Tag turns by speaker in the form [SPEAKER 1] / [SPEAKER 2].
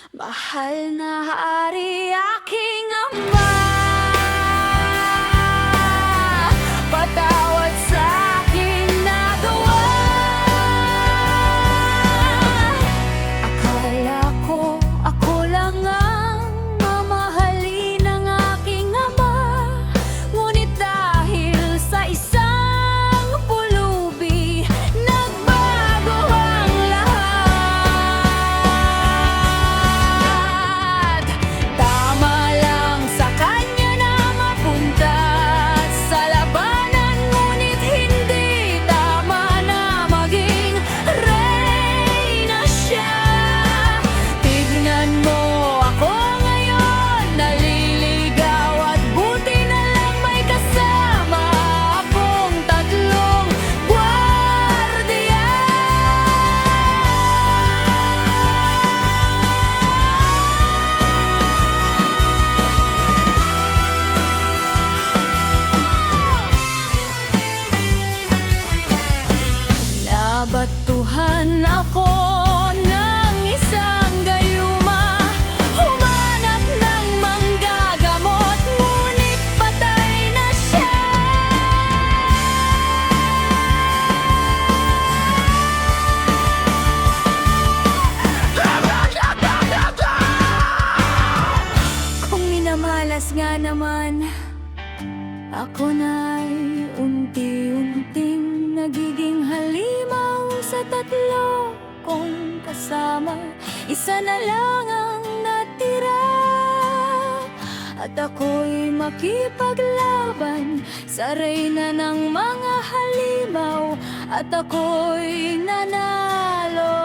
[SPEAKER 1] Mahal na hari aking ama, patawad sa aking nagawa. Akala ko ako lang ang mamahalin ng aking ama, ngunit dahil sa isang pulubi, nagbago ang lahat. Tama lang sa kanya na mapunta sa labanan, ngunit hindi tama na maging reyna siya. Tignan mo ako ngayon, naliligaw at buti na lang may kasama akong tatlong gwardiya. Nabatuhan ako ng isang gayuma, humanap ng manggagamot, ngunit patay na siya. Kung minamalas nga naman, ako na'y unti-unting nagiging halimaw sa tatlo kong kasama. Isa na lang ang natira, at ako'y makipaglaban sa reyna ng mga halimaw, at ako'y nanalo.